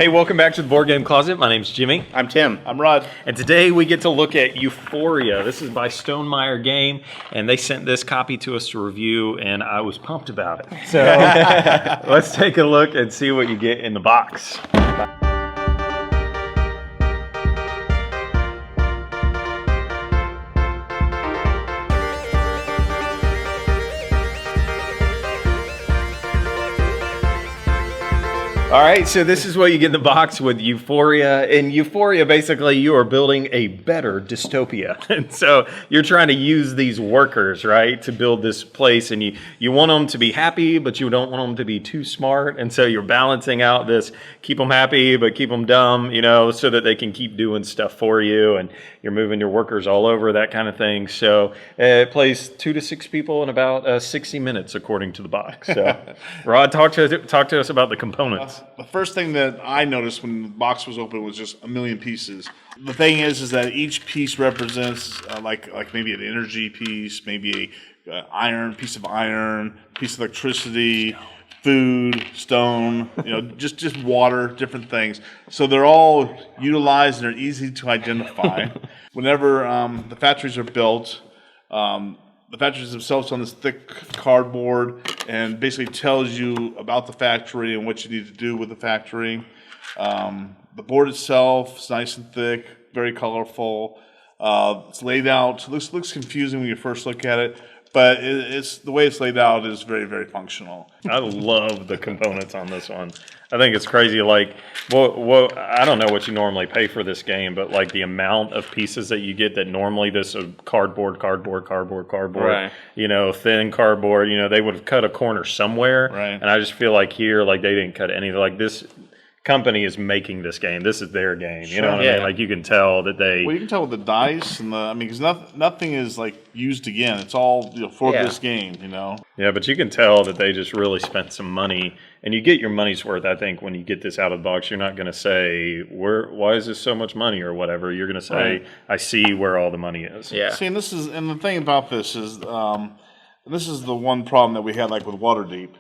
Hey, welcome back to the Board Game Closet. My name's Jimmy. I'm Tim. I'm Rod. And today we get to look at Euphoria. This is by Stonemaier Games, and they sent this copy to us to review, and I was pumped about it. So let's take a look and see what you get in the box. All right, so this is what you get in the box with Euphoria. In Euphoria, basically, you are building a better dystopia. And so you're trying to use these workers, right, to build this place. And you want them to be happy, but you don't want them to be too smart. And so you're balancing out this, keep them happy, but keep them dumb, you know, so that they can keep doing stuff for you. And you're moving your workers all over, that kind of thing. So it plays 2 to 6 people in about 60 minutes, according to the box. So, Rod, talk to us about the components. The first thing that I noticed when the box was open was just a million pieces. The thing is that each piece represents like maybe an energy piece, maybe a piece of iron, piece of electricity, food, stone, just water, different things. So they're all utilized and they're easy to identify. Whenever the factories are built, the factories themselves on this thick cardboard and basically tells you about the factory and what you need to do with the factory. The board itself is nice and thick, very colorful. It's laid out. Looks confusing when you first look at it, but it's the way it's laid out is very, very functional. I love the components on this one. I think it's crazy. Like, well, I don't know what you normally pay for this game, but like the amount of pieces that you get that normally this is cardboard, right. Thin cardboard. They would have cut a corner somewhere, right. And I just feel like here, like they didn't cut any. Like this company is making this game. This is their game. You know what I mean? Like you can tell that they. Well, you can tell with the dice and because nothing is like used again. It's all for this game. Yeah, but you can tell that they just really spent some money, and you get your money's worth. I think when you get this out of the box, you're not going to say why is this so much money or whatever. You're going to say, right. I see where all the money is. Yeah. See, and the thing about this is, this is the one problem that we had like with Waterdeep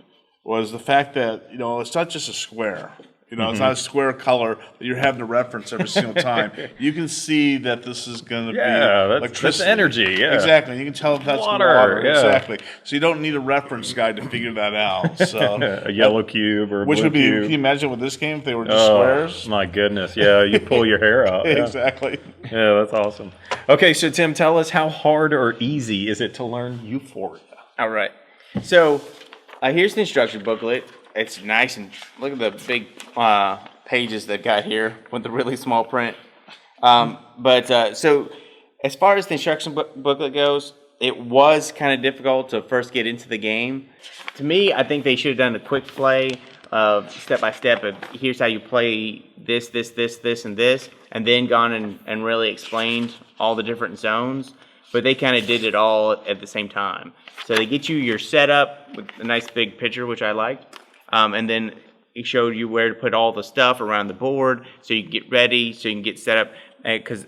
was the fact that it's not just a square. It's not a square color that you're having to reference every single time. You can see that this is going to be electricity. That's energy, yeah. Exactly. You can tell if that's water. Yeah. Exactly. So you don't need a reference guide to figure that out. So a yellow cube or a blue cube. Can you imagine with this game if they were just squares? My goodness. Yeah, you pull your hair out. Yeah. Exactly. Yeah, that's awesome. Okay, so Tim, tell us how hard or easy is it to learn Euphoria? All right. So here's the instruction booklet. It's nice, and look at the big pages they've got here with the really small print. So as far as the instruction booklet goes, it was kind of difficult to first get into the game. To me, I think they should have done a quick play of step-by-step of here's how you play this, and this, and then gone and really explained all the different zones. But they kind of did it all at the same time. So they get you your setup with a nice big picture, which I liked. And then he showed you where to put all the stuff around the board so you can get ready, so you can get set up, because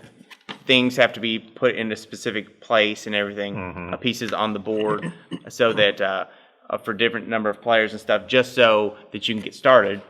things have to be put in a specific place and everything, pieces on the board, so that for different number of players and stuff, just so that you can get started.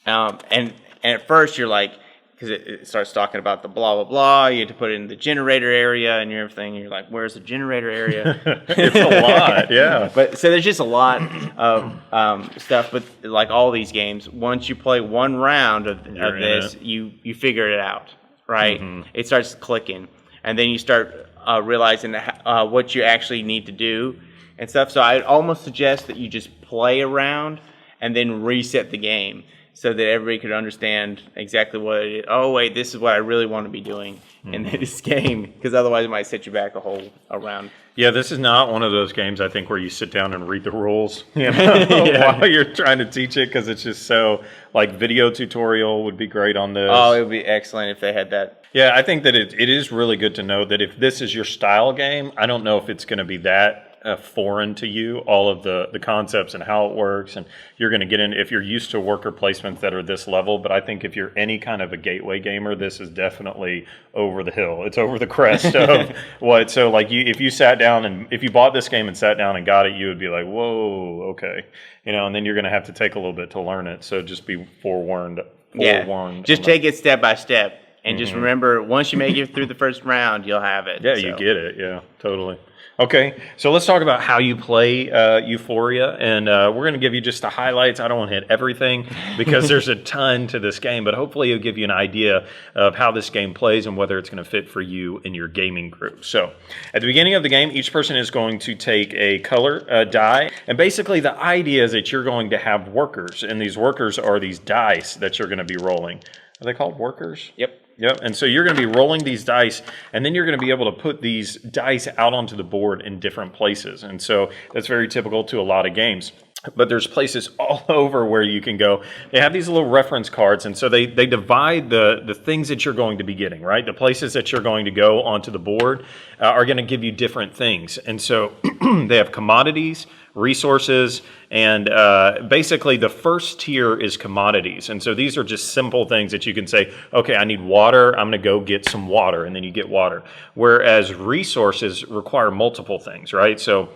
And at first you're like, because it starts talking about the blah, blah, blah. You have to put it in the generator area and everything. And you're like, where's the generator area? It's a lot, yeah. But so there's just a lot of stuff. But like all these games, once you play one round of this, you figure it out, right? Mm-hmm. It starts clicking. And then you start realizing what you actually need to do and stuff. So I almost suggest that you just play around and then reset the game, so that everybody could understand exactly what it is. Oh, wait, this is what I really want to be doing in this game, because otherwise it might set you back a whole round. Yeah, this is not one of those games, I think, where you sit down and read the rules while you're trying to teach it, because it's just so, like, video tutorial would be great on this. Oh, it would be excellent if they had that. Yeah, I think that it is really good to know that if this is your style game, I don't know if it's going to be that foreign to you, all of the concepts and how it works, and you're going to get in if you're used to worker placements that are this level. But I think if you're any kind of a gateway gamer, this is definitely over the hill. It's over the crest of what. So like if you sat down and if you bought this game and sat down and got it, you would be like, whoa, okay, and then you're going to have to take a little bit to learn it. So just be forewarned forewarned. Just take it step by step. And just remember, once you make it through the first round, you'll have it. Yeah, you get it. Yeah, totally. Okay, so let's talk about how you play Euphoria, and we're going to give you just the highlights. I don't want to hit everything because there's a ton to this game, but hopefully it'll give you an idea of how this game plays and whether it's going to fit for you and your gaming group. So at the beginning of the game, each person is going to take a color die, and basically the idea is that you're going to have workers, and these workers are these dice that you're going to be rolling. Are they called workers? Yep. Yep, and so you're going to be rolling these dice, and then you're going to be able to put these dice out onto the board in different places. And so that's very typical to a lot of games. But there's places all over where you can go. They have these little reference cards, and so they divide the things that you're going to be getting, right? The places that you're going to go onto the board are going to give you different things. And so they have commodities, resources, and basically the first tier is commodities. And so these are just simple things that you can say, okay, I need water, I'm going to go get some water, and then you get water. Whereas resources require multiple things, right? So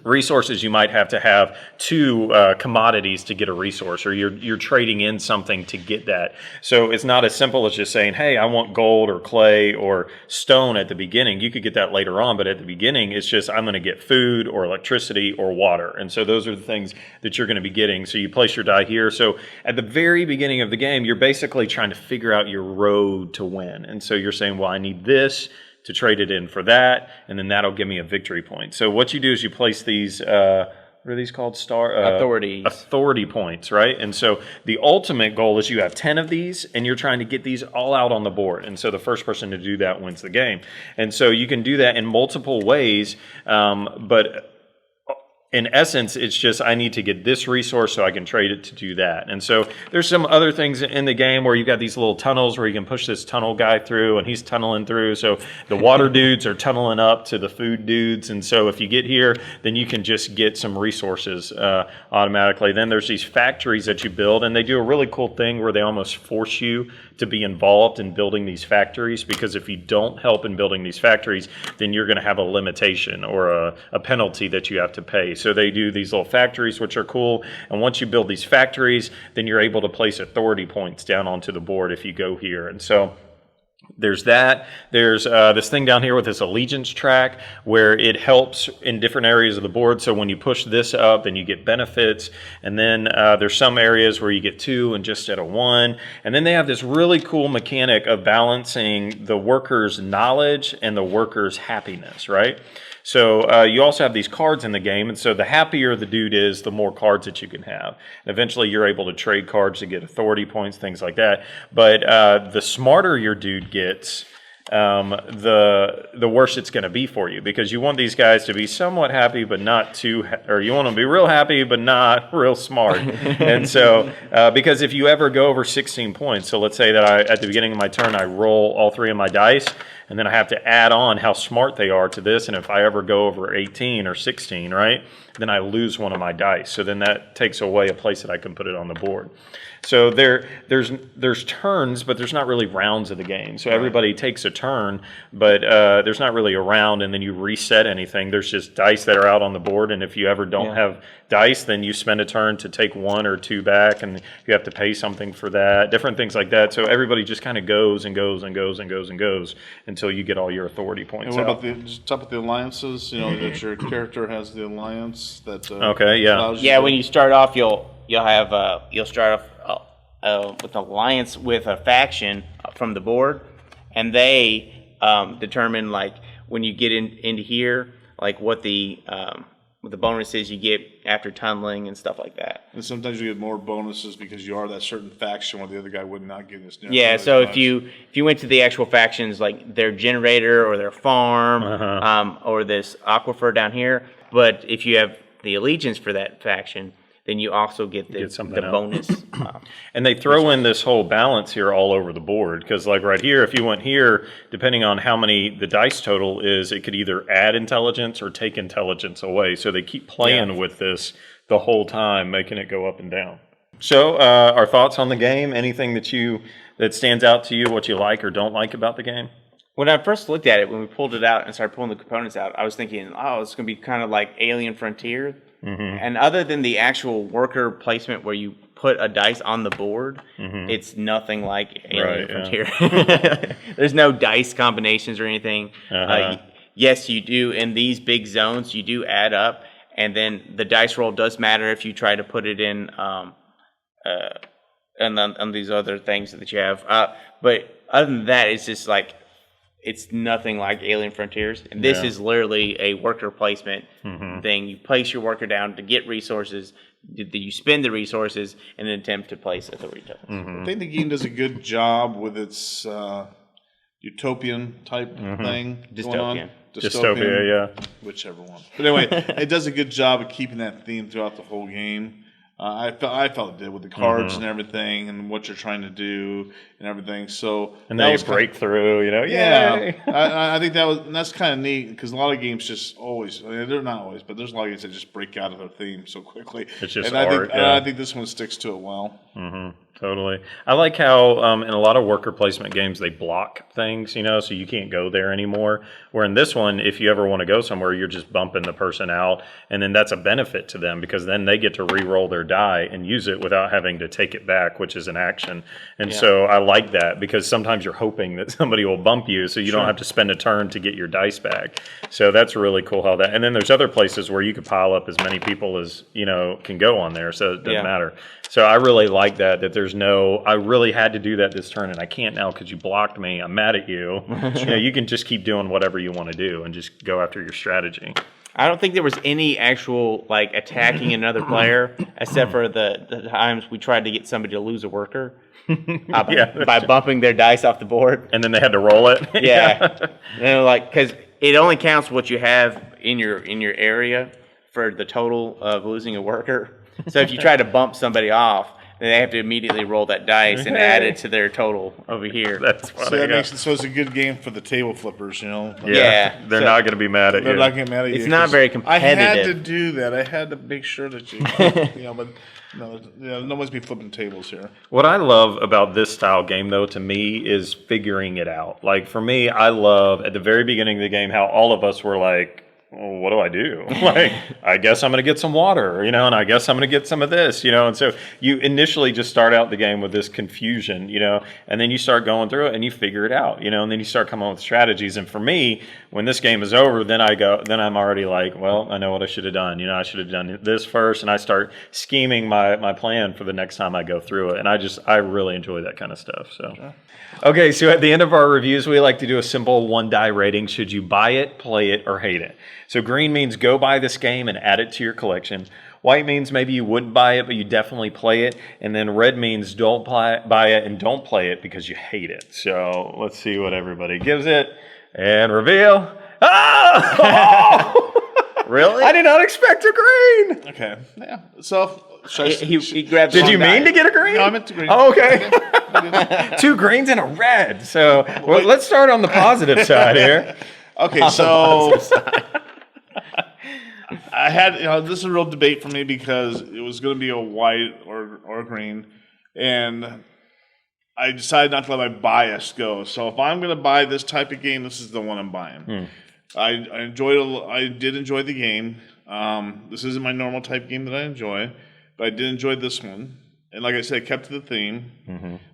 resources, you might have to have two commodities to get a resource, or you're trading in something to get that. So it's not as simple as just saying, hey, I want gold or clay or stone at the beginning. You could get that later on, but at the beginning, it's just I'm going to get food or electricity or water. And so those are the things that you're going to be getting. So you place your die here. So at the very beginning of the game, you're basically trying to figure out your road to win. And so you're saying, well, I need this to trade it in for that, and then that'll give me a victory point. So what you do is you place these, what are these called? Authorities. Authority points, right? And so the ultimate goal is you have 10 of these, and you're trying to get these all out on the board. And so the first person to do that wins the game. And so you can do that in multiple ways, but in essence, it's just I need to get this resource so I can trade it to do that. And so there's some other things in the game where you've got these little tunnels where you can push this tunnel guy through, and he's tunneling through. So the water dudes are tunneling up to the food dudes. And so if you get here, then you can just get some resources automatically. Then there's these factories that you build, and they do a really cool thing where they almost force you to be involved in building these factories, because if you don't help in building these factories, then you're going to have a limitation or a penalty that you have to pay. So they do these little factories, which are cool. And once you build these factories, then you're able to place authority points down onto the board if you go here. And so there's that. There's this thing down here with this allegiance track where it helps in different areas of the board. So when you push this up, then you get benefits. And then there's some areas where you get 2 and just at a 1. And then they have this really cool mechanic of balancing the worker's knowledge and the worker's happiness, right? So you also have these cards in the game, and so the happier the dude is, the more cards that you can have. And eventually you're able to trade cards to get authority points, things like that. But the smarter your dude gets, the worse it's going to be for you, because you want these guys to be somewhat happy but not too, or you want them to be real happy but not real smart. And so because if you ever go over 16 points, so let's say that at the beginning of my turn I roll all 3 of my dice, and then I have to add on how smart they are to this, and if I ever go over 18 or 16, right, then I lose one of my dice. So then that takes away a place that I can put it on the board. So there's turns, but there's not really rounds of the game. So everybody takes a turn, but there's not really a round, and then you reset anything. There's just dice that are out on the board, and if you ever don't have dice, then you spend a turn to take 1 or 2 back, and you have to pay something for that, different things like that. So everybody just kind of goes and goes and goes and goes and goes until you get all your authority points. And what about just talk about the alliances? You know, that your character has the alliance that okay, yeah, allows you Yeah, to- when you start off, you'll start off with an alliance with a faction from the board, and they determine, like, when you get into here, like what the bonuses you get after tunneling and stuff like that. And sometimes you get more bonuses because you are that certain faction where the other guy would not get this. Yeah, so if you went to the actual factions, like their generator or their farm, or this aquifer down here, but if you have the allegiance for that faction, then you also get the bonus. And they throw in this whole balance here all over the board, because like right here, if you went here, depending on how many the dice total is, it could either add intelligence or take intelligence away. So they keep playing with this the whole time, making it go up and down. So our thoughts on the game, anything that stands out to you, what you like or don't like about the game? When I first looked at it, when we pulled it out and started pulling the components out, I was thinking, oh, it's going to be kind of like Alien Frontier. And other than the actual worker placement where you put a dice on the board, it's nothing like Alien Right, Frontier. There's no dice combinations or anything. Uh-huh. Yes, you do. In these big zones, you do add up, and then the dice roll does matter if you try to put it in on these other things that you have. But other than that, it's just like it's nothing like Alien Frontiers. And this is literally a worker placement thing. You place your worker down to get resources. You spend the resources in an attempt to place at the retail. I think the game does a good job with its utopian type thing. Dystopian. Dystopia, yeah. Whichever one. But anyway, it does a good job of keeping that theme throughout the whole game. I felt it did with the cards and everything, and what you're trying to do and everything. So And then you break through, you know. Yay! I think that's kind of neat because a lot of games just always, they're not always, but there's a lot of games that just break out of their theme so quickly. It's just and art. I think this one sticks to it well. Totally. I like how in a lot of worker placement games they block things, you know, so you can't go there anymore. Where in this one, if you ever want to go somewhere, you're just bumping the person out, and then that's a benefit to them because then they get to re-roll their die and use it without having to take it back, which is an action. And so I like that because sometimes you're hoping that somebody will bump you so you don't have to spend a turn to get your dice back. So that's really cool how that, and then there's other places where you could pile up as many people as, you know, can go on there, so it doesn't matter. So I really like that there's no, I really had to do that this turn and I can't now because you blocked me. I'm mad at you. You know, you can just keep doing whatever you want to do and just go after your strategy. I don't think there was any actual like attacking another player, except for the times we tried to get somebody to lose a worker by bumping their dice off the board. And then they had to roll it. You know, like because it only counts what you have in your area for the total of losing a worker. So if you try to bump somebody off, then they have to immediately roll that dice and add it to their total over here. That's funny. So that makes it so it's a good game for the table flippers, you know. They're not going to be mad at you. They're not getting mad at you. It's not very competitive. I had to do that. I had to make sure that you, you know, but nobody's be flipping tables here. What I love about this style game, though, to me, is figuring it out. Like, for me, I love, at the very beginning of the game, how all of us were like, well, what do I do? Like, I guess I'm going to get some water, you know, and I guess I'm going to get some of this, you know. And so you initially just start out the game with this confusion, you know, and then you start going through it and you figure it out, you know, and then you start coming up with strategies. And for me, when this game is over, then I'm already like, well, I know what I should have done. You know, I should have done this first. And I start scheming my plan for the next time I go through it. And I really enjoy that kind of stuff. So. Sure. Okay, so at the end of our reviews, we like to do a simple one die rating. Should you buy it, play it, or hate it? So green means go buy this game and add it to your collection. White means maybe you wouldn't buy it, but you definitely play it. And then red means don't buy it and don't play it because you hate it. So let's see what everybody gives it. And reveal. Oh! Really? I did not expect a green. Okay. Yeah. So he grabbed. Did you mean to get a green? No, I meant to green. Oh, okay. 2 greens and a red. So let's start on the positive side here. Okay, so I had, you know, this is a real debate for me because it was going to be a white or a green, and I decided not to let my bias go. So if I'm going to buy this type of game, this is the one I'm buying. I did enjoy the game. This isn't my normal type game that I enjoy, but I did enjoy this one. And like I said, I kept to the theme.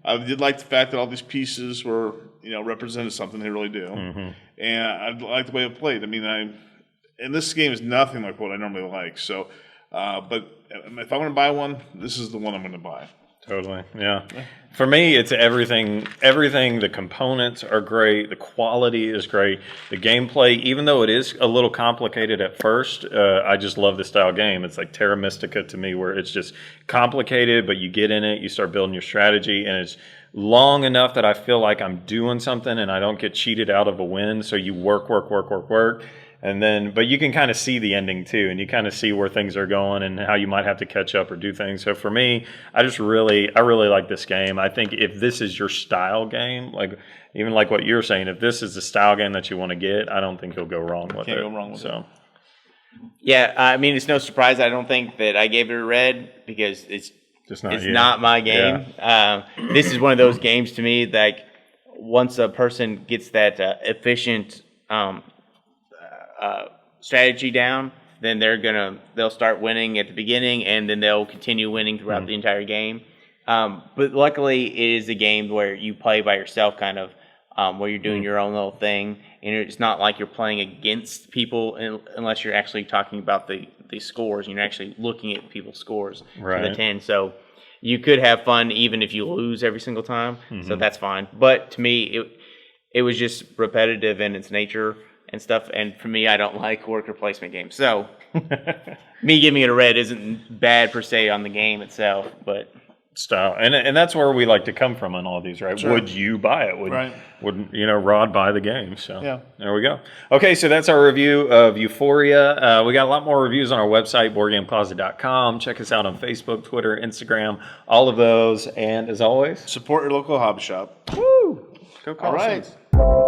I did like the fact that all these pieces were, you know, represented something. They really do. And I like the way it played. I mean, and this game is nothing like what I normally like. So, but if I'm going to buy one, this is the one I'm going to buy. Totally, yeah. For me, it's everything. Everything, the components are great. The quality is great. The gameplay, even though it is a little complicated at first, I just love this style game. It's like Terra Mystica to me, where it's just complicated, but you get in it, you start building your strategy, and it's long enough that I feel like I'm doing something and I don't get cheated out of a win. So you work. And then, but you can kind of see the ending too, and you kind of see where things are going and how you might have to catch up or do things. So for me, I really like this game. I think if this is your style game, like even like what you're saying, if this is the style game that you want to get, I don't think you'll go wrong with it. Can't go wrong with it. Yeah, I mean, it's no surprise. I don't think that I gave it a red because it's not my game. Yeah. This is one of those games to me that once a person gets that efficient strategy down, then they'll start winning at the beginning, and then they'll continue winning throughout the entire game. But luckily, it is a game where you play by yourself, kind of, where you're doing your own little thing, and it's not like you're playing against people unless you're actually talking about the scores, and you're actually looking at people's scores for the 10. So you could have fun even if you lose every single time, so that's fine. But to me, it was just repetitive in its nature and stuff, and for me, I don't like worker placement games. So me giving it a red isn't bad per se on the game itself, but... style, and that's where we like to come from on all these, right? Sure. Would you buy it? Would Rod buy the game? So Yeah. there we go. Okay, so that's our review of Euphoria. We got a lot more reviews on our website, boardgamecloset.com. Check us out on Facebook, Twitter, Instagram, all of those. And as always, Support your local hobby shop. woo! Go All right. Colossians.